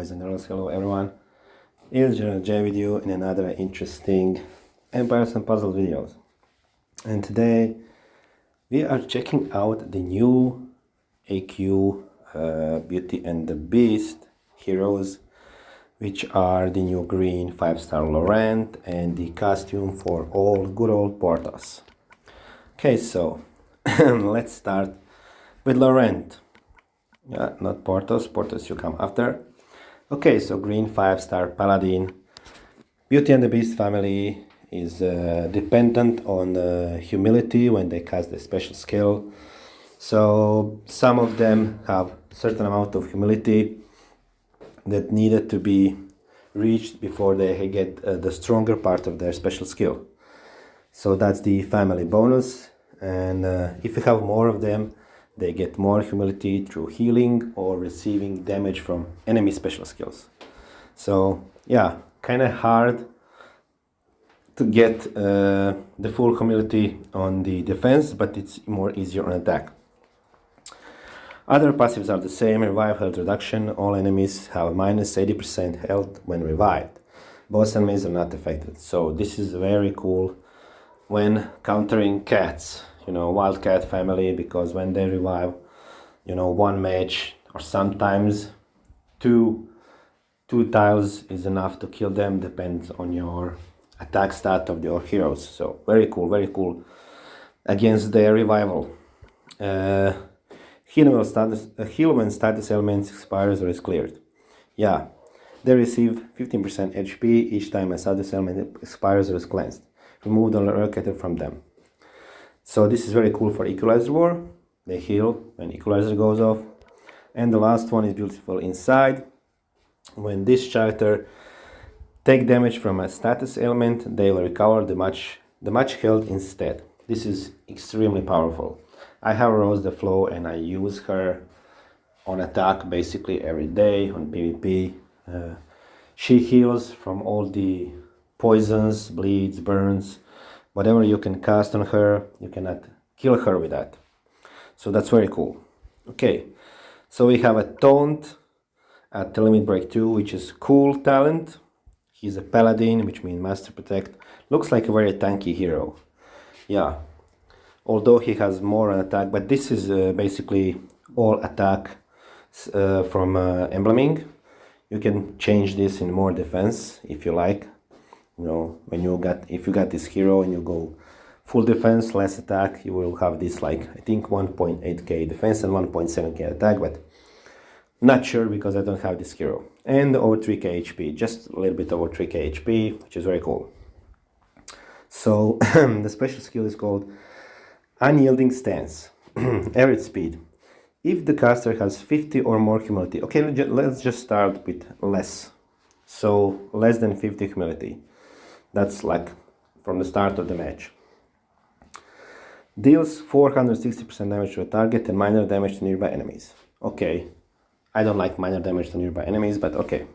boys and girls, hello everyone. Here's General J with you in another interesting Empires and Puzzle videos. And today we are checking out the new AQ Beauty and the Beast heroes, which are the new green 5-star Laurent and the costume for good old Porthos. Okay, so let's start with Laurent. Yeah, not Porthos. Porthos you come after. Okay, so green 5-star paladin. Beauty and the Beast family is dependent on humility when they cast the special skill. So some of them have certain amount of humility that needed to be reached before they get the stronger part of their special skill. So that's the family bonus, and if you have more of them, they get more humility through healing or receiving damage from enemy special skills. So yeah, kind of hard to get the full humility on the defense, but it's more easier on attack. Other passives are the same. Revive health reduction. All enemies have minus 80% health when revived. Boss enemies are not affected. So this is very cool when countering cats, wildcat family, because when they revive, one match or sometimes two tiles is enough to kill them, depends on your attack stat of your heroes. So very cool against their revival. Heal when status elements expires or is cleared. Yeah, they receive 15% HP each time a status element expires or is cleansed. Remove the locator from them. So this is very cool for Equalizer War. They heal when Equalizer goes off. And the last one is beautiful inside. When this character take damage from a status element, they will recover the much health instead. This is extremely powerful. I have Rose the Flow and I use her on attack basically every day on PvP. She heals from all the poisons, bleeds, burns, whatever you can cast on her, you cannot kill her with that. So that's very cool. Okay, so we have a Taunt at the Limit Break 2, which is cool talent. He's a paladin, which means Master Protect. Looks like a very tanky hero. Yeah, although he has more on attack, but this is basically all attack from embleming. You can change this in more defense if you like. If you got this hero and you go full defense, less attack, you will have this I think 1.8k defense and 1.7k attack, but not sure because I don't have this hero. And over 3k HP, just a little bit over 3k HP, which is very cool. So the special skill is called Unyielding Stance. Average speed. If the caster has 50 or more humility. Okay, let's just start with less. So less than 50 humility. That's from the start of the match. Deals 460% damage to a target and minor damage to nearby enemies. Okay, I don't like minor damage to nearby enemies, but okay.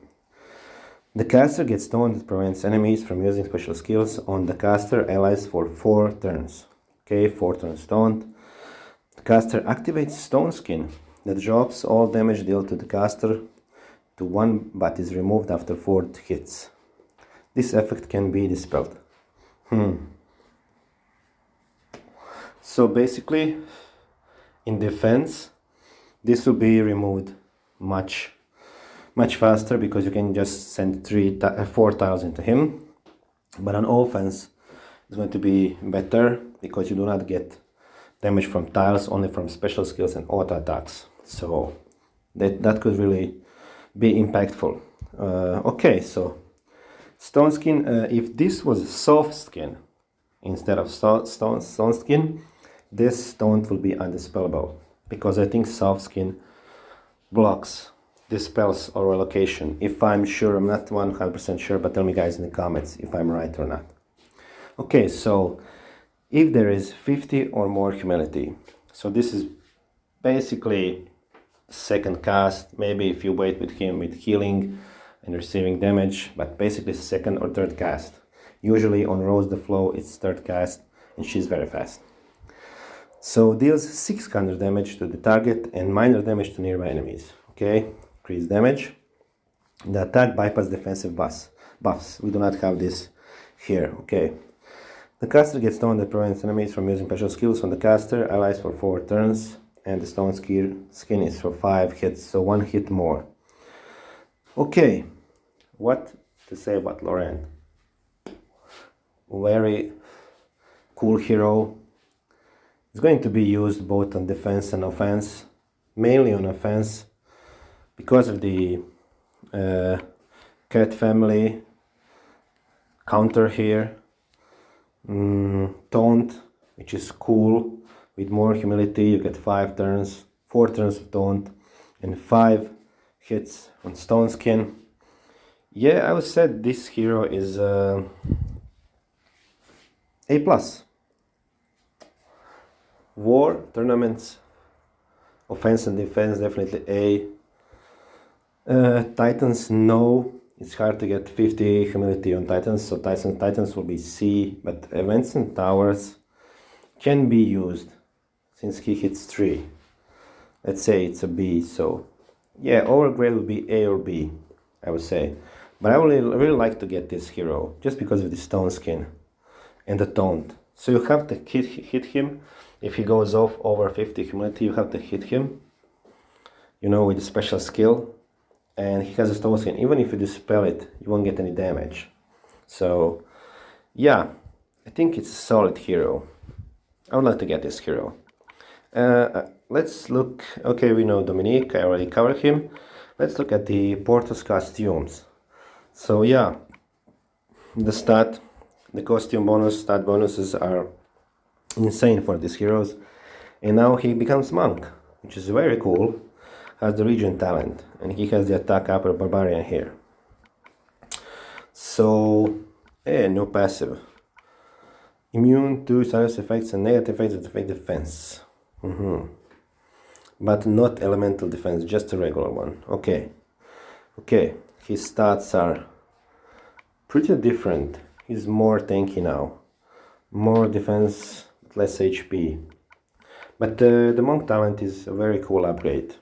The caster gets stone that prevents enemies from using special skills on the caster allies for 4 turns. Okay, 4 turns stoned. The caster activates Stone Skin that drops all damage dealt to the caster to 1 but is removed after 4 hits. This effect can be dispelled. So basically, in defense, this will be removed much faster because you can just send 4 tiles into him. But on offense, it's going to be better because you do not get damage from tiles, only from special skills and auto attacks. So that could really be impactful. Okay, so Stone Skin, if this was soft skin instead of stone skin, this stone will be undispellable because I think soft skin blocks dispels or relocation. If I'm sure, I'm not 100% sure, but tell me guys in the comments if I'm right or not. Okay, so if there is 50 or more humility, so this is basically second cast, maybe if you wait with him with healing and receiving damage, but basically second or third cast. Usually on Rose the Flow it's third cast and she's very fast. So deals 600 damage to the target and minor damage to nearby enemies. Okay, increase damage. The attack bypass defensive buffs. We do not have this here. Okay. The caster gets stone that prevents enemies from using special skills on the caster, allies for 4 turns, and the stone skin is for 5 hits, so 1 hit more. Okay, what to say about Laurent? Very cool hero. It's going to be used both on defense and offense, mainly on offense, because of the cat family counter here. Taunt, which is cool. With more humility, you get 4 turns of taunt, and 5 hits on stone skin. Yeah, I would say this hero is A+. War, tournaments, offense and defense, definitely A. Titans, no. It's hard to get 50 humility on Titans, so Titans will be C, but events and towers can be used since he hits 3. Let's say it's a B, so yeah, overgrade would be A or B, I would say. But I would really like to get this hero, just because of the stone skin and the taunt. So you have to hit him. If he goes off over 50 humility, you have to hit him, you know, with a special skill. And he has a stone skin. Even if you dispel it, you won't get any damage. So yeah, I think it's a solid hero. I would like to get this hero. Let's look. Okay, we know Dominique, I already covered him. Let's look at the Porthos costumes. So yeah, the costume bonus, stat bonuses are insane for these heroes. And now he becomes monk, which is very cool. Has the region talent, and he has the attack upper barbarian here. So no passive. Immune to status effects and negative effects that affect defense. But not elemental defense, just a regular one. Okay, his stats are pretty different. He's more tanky now, more defense, less HP. But the monk talent is a very cool upgrade.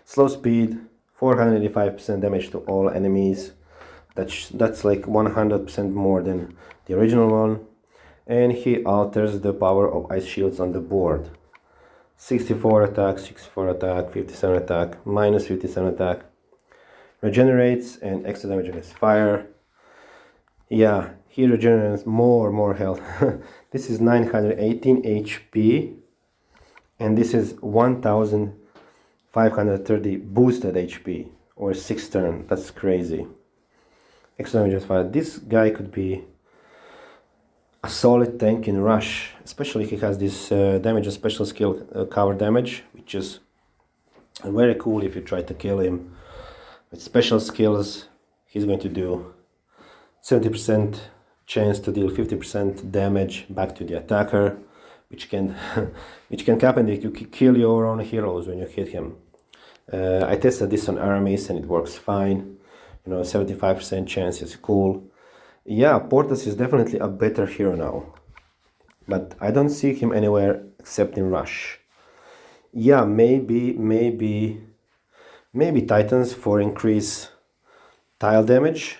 Slow speed, 485% damage to all enemies. That's like 100% more than the original one. And he alters the power of ice shields on the board. 64 attack, 64 attack, 57 attack, minus 57 attack. Regenerates and extra damage against fire. Yeah, he regenerates more health. This is 918 HP. And this is 1530 boosted HP, or 6 turn. That's crazy. Extra damage against fire. This guy could be a solid tank in rush, especially if he has this damage and special skill cover damage, which is very cool if you try to kill him. With special skills, he's going to do 70% chance to deal 50% damage back to the attacker, which can happen that you kill your own heroes when you hit him. I tested this on armies and it works fine. You know, 75% chance is cool. Yeah, Porthos is definitely a better hero now, but I don't see him anywhere except in rush. Yeah, maybe Titans for increase tile damage.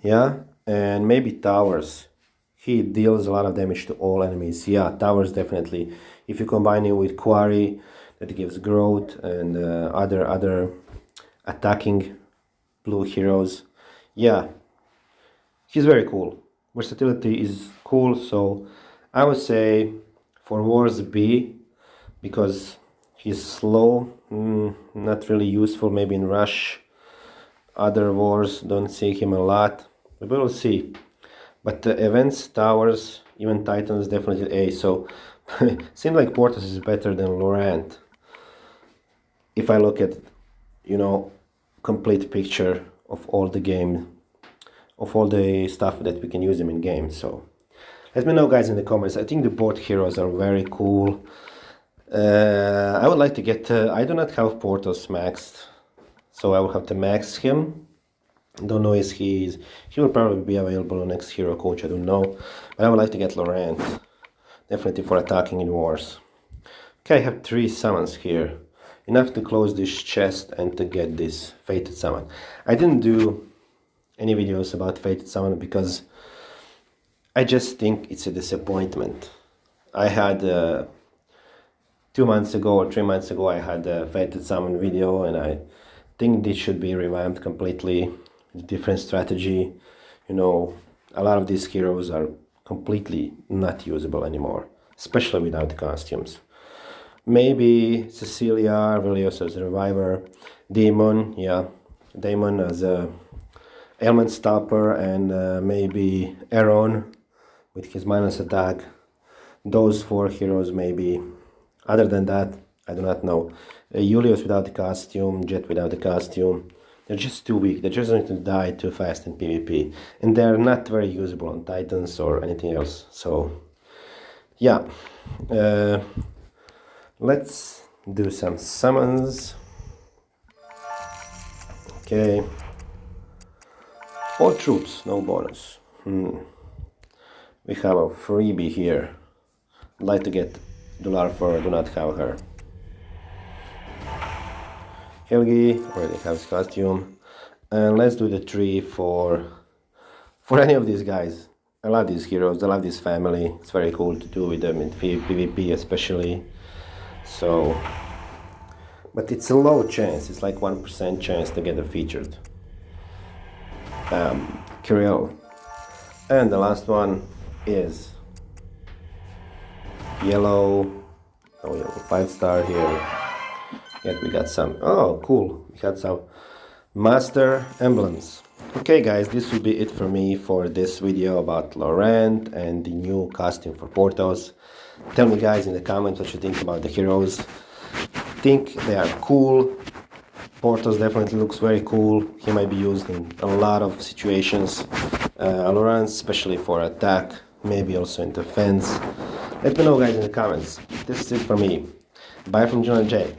Yeah, and maybe towers. He deals a lot of damage to all enemies. Yeah, towers definitely. If you combine it with quarry, that gives growth and other attacking blue heroes. Yeah, he's very cool. Versatility is cool, so I would say for wars B, because he's slow, not really useful, maybe in rush. Other wars don't see him a lot, but we'll see. But the events, towers, even Titans, definitely A. So seems like Porthos is better than Laurent. If I look at, you know, complete picture of all the game, of all the stuff that we can use him in games. So let me know, guys, in the comments. I think the both heroes are very cool. I would like to get. I do not have Porthos maxed, so I will have to max him. Don't know if he will probably be available on next hero coach. I don't know, but I would like to get Laurent, definitely for attacking in wars. Okay, I have 3 summons here. enough to close this chest and to get this fated summon. I didn't do any videos about fated summon because I just think it's a disappointment. I had 2 months ago or 3 months ago, I had a fated summon video, and I think this should be revamped completely, different strategy. You know, a lot of these heroes are completely not usable anymore, especially without the costumes. Maybe Cecilia will use as a reviver, Demon, yeah, Demon as a ailment stopper, and maybe Aaron with his minus attack. Those 4 heroes maybe. Other than that, I do not know. Julius without the costume, Jet without the costume. They're just too weak. They're just going to die too fast in PvP. And they're not very usable on Titans or anything else. So, yeah. Let's do some summons. Okay. All troops, no bonus. We have a freebie here. I'd like to get Dularfor, do not have her. Helgi, already have his costume. And let's do the 3 for any of these guys. I love these heroes, I love this family. It's very cool to do with them in PvP especially. So, but it's a low chance, it's like 1% chance to get a featured. Kirill. And the last one is yellow. Oh, yellow 5-star here. Yet we got some, oh cool, we got some master emblems. Okay guys, this will be it for me for this video about Laurent and the new costume for Porthos. Tell me guys in the comments what you think about the heroes. Think they are cool. Porthos definitely looks very cool. He might be used in a lot of situations. Laurent especially for attack, maybe also in defense. Let me know guys in the comments. This is it for me. Bye from John and Jay.